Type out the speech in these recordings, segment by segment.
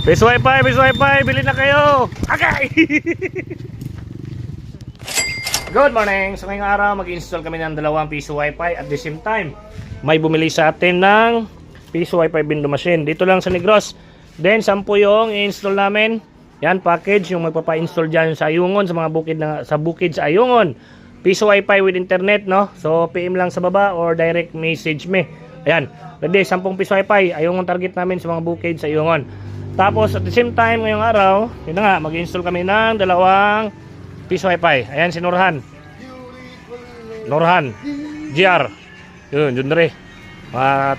Piso Wi-Fi, bili na kayo. Okay. Good morning. So ngayong araw mag-install kami ng dalawang Piso Wi-Fi at the same time may bumili sa atin ng Piso Wi-Fi window machine. Dito lang sa Negros. Then 10 yung i-install namin. Yan package yung magpapa-install diyan sa Ayungon, sa mga bukid sa Ayungon. Piso Wi-Fi with internet, no? So PM lang sa baba or direct message me. Ayan. Ready 10 Piso Wi-Fi. Ayungon target namin sa mga bukid sa Ayungon. Tapos at the same time ngayong araw, yun na nga, mag-install kami ng dalawang Piso Wi-Fi. Ayan si Norhan GR. Yun dere.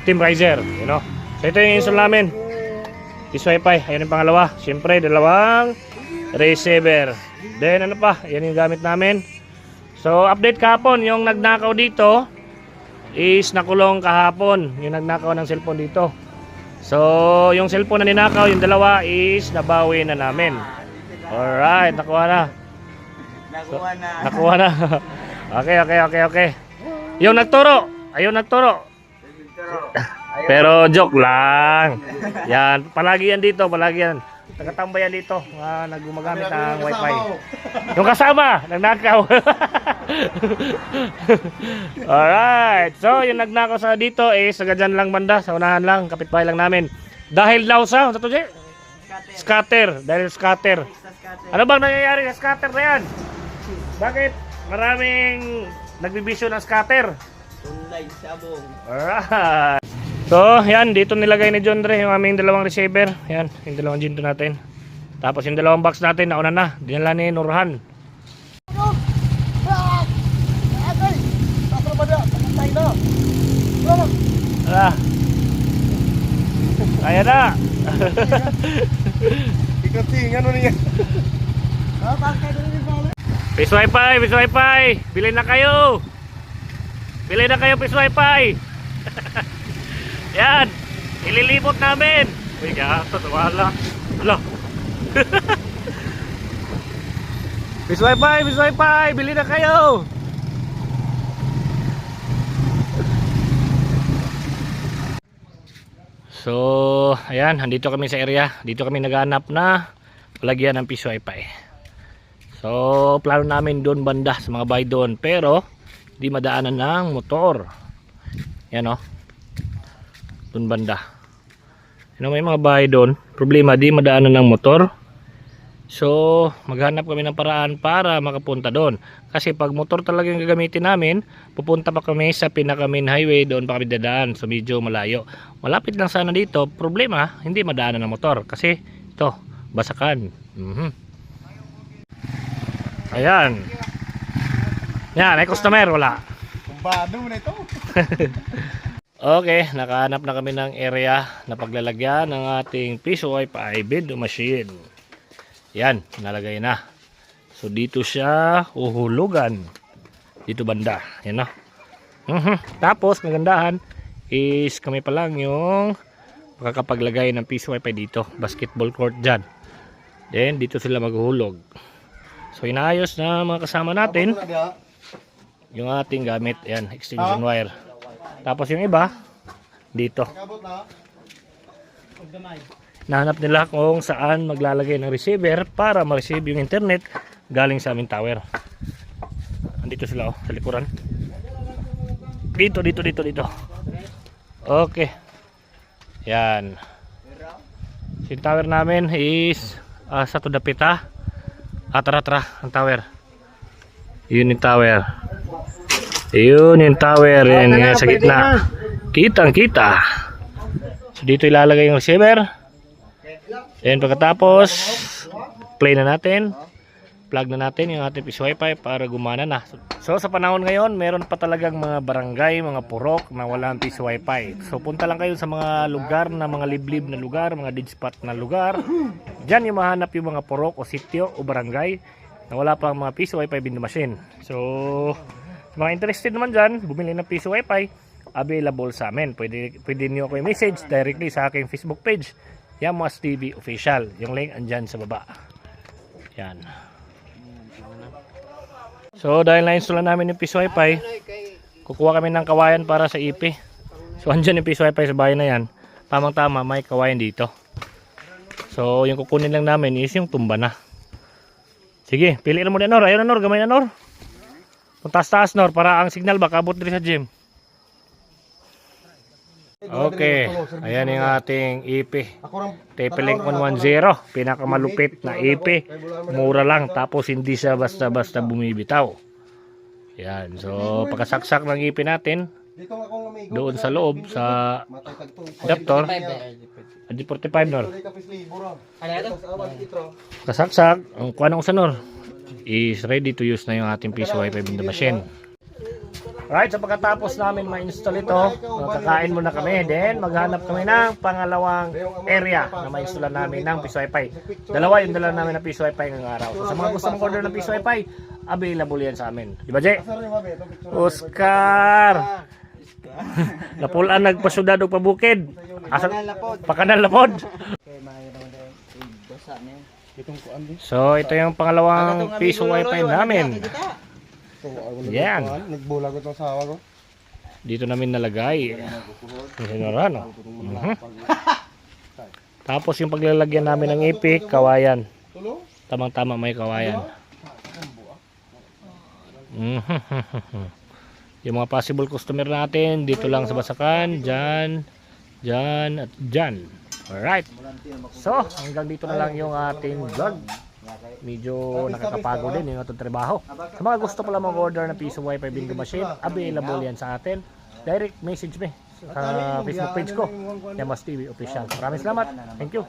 Team Riser, you know. So ito yung install namin. Piso Wi-Fi. Ayan yung pangalawa. Siyempre dalawang receiver. Then ano pa? Ayan yung gamit namin. So update kahapon, yung nagnakaw dito is nakulong kahapon. Yung nagnakaw ng cellphone dito. So, yung cellphone na ninakaw, yung dalawa is nabawi na namin. Alright, nakuha na. Nakuha na. Okay. Yung nagturo. Ayun nagturo. Pero joke lang. Yan, palagi yan dito, palagi yan. Tagatambay yan dito, naggumagamit ng Wi-Fi. Yung kasama, nagnakaw. Alright, so yung nagnakaw sa dito is sagadyan lang banda, sa unahan lang, kapitbahay lang namin. Dahil daw sa, ano to siya? Scatter, dahil scatter. Ano bang nangyayari sa scatter na yan? Bakit maraming nagbibisyo ng scatter? Sunday, sabong. Alright. So, yan, dito nilagay ni John Dre yung aming dalawang receiver. Yan, yung dalawang ginto natin. Tapos yung dalawang box natin, nauna na. Dinala ni Nurhan. Kaya na. Ikating, ano niya? Piso Wi-Fi. Bili na kayo. Piso Wi-Fi. Yan, ililibot namin. Uy, gato, wala. Hala. Piso Wi-Fi, bili na kayo. So, ayan, andito kami sa area. Dito kami naghanap na palagyan ng Piso Wi-Fi. So, plano namin doon banda sa mga bahay doon, pero di madaanan ng motor. Yan o. Doon banda. May mga bahay doon. Problema, di madaanan ng motor. So, maghanap kami ng paraan para makapunta doon. Kasi pag motor talaga yung gagamitin namin, pupunta pa kami sa pinaka main highway, doon pa kami dadaan. So, medyo malayo. Malapit lang sana dito. Problema, hindi madaanan ng motor. Kasi, ito, basakan. Ayan. Yan, ay customer, wala. Kumbado mo na ito. Okay, nakahanap na kami ng area na paglalagyan ng ating Piso Wi-Fi window machine. Yan, nalagay na. So dito siya uhulugan. Dito banda, yan na. Tapos magandahan is kami pa lang yung makakapaglagay ng Piso Wi-Fi dito. Basketball court dyan. Then dito sila maghuhulog. So inaayos na mga kasama natin yung ating gamit. Yan, extension wire. Tapos yung iba dito. Nahanap nila kung saan maglalagay ng receiver para ma-receive yung internet galing sa aming tower. Andito sila sa likuran. Dito. Okay. Yan. Yung tower namin is sa Tudapita. Tara ang tower. Yun yung tower. Yun yung tower, yan sa gitna. Kitang-kita. So dito ilalagay yung receiver. And pagkatapos play na natin. Plug na natin yung ating Piso Wi-Fi para gumana na. So sa panahon ngayon, meron pa talagang mga barangay, mga purok na walang Piso Wi-Fi. So punta lang kayo sa mga lugar na mga liblib na lugar, mga dead spot na lugar. Diyan yung mahanap yung mga purok o sitio o barangay na wala pang mga Piso Wi-Fi window machine. So mga interested naman dyan, bumili ng Piso Wi-Fi, available sa amin. Pwede niyo ako i-message directly sa aking Facebook page, Yamas TV Official. Yung link andyan sa baba. Yan. So dahil na-install namin yung Piso Wi-Fi, kukuha kami ng kawayan para sa IP. So andyan yung Piso Wi-Fi sa bahay na yan. Tamang-tama, may kawayan dito. So yung kukunin lang namin is yung tumba na. Sige, pili na mo din Nor. Ayun na Nor, gamay na Nor. Taas-taas Nor para ang signal ba kabot diri sa gym. Okay, ayan yung ating IP. Tepelink 110, pinakamalupit na IP. Mura lang, tapos hindi siya basta-basta bumibitaw. Yan, so pagkasaksak ng IP natin, doon sa loob, sa adapter, D45 Nor. Kasaksak, ang kuha ng usan Nor, is ready to use na yung ating piso wifi in the machine. Right, so pagkatapos namin ma-install ito, kakain muna kami, then maghanap kami ng pangalawang area na ma-installan namin ng piso wifi. Dalawa yung dala namin ng piso wifi ngayong araw. So sa mga gusto mong order ng piso wifi, available yan sa amin. Di ba, Jay? Oscar! Napulaan nagpasudad o pabukid. Pakanan lapod. So ito yung pangalawang piso wifi namin. Yan. Nagbulag itong sawa ko. Dito namin nalagay. Sinurano. Tapos yung paglalagyan namin ng ipik, kawayan. Tamang-tama may kawayan. Yung mga possible customer natin, dito lang sa Basakan, dyan, dyan, at dyan. Alright. So, hanggang dito na lang yung ating vlog. Medyo nakakapagod din yung atong trabaho. Sa mga gusto pala mag-order ng piso wifi bingo machine, available yan sa atin. Direct message me sa Facebook page ko, Yamas TV Official. Maraming salamat. Thank you.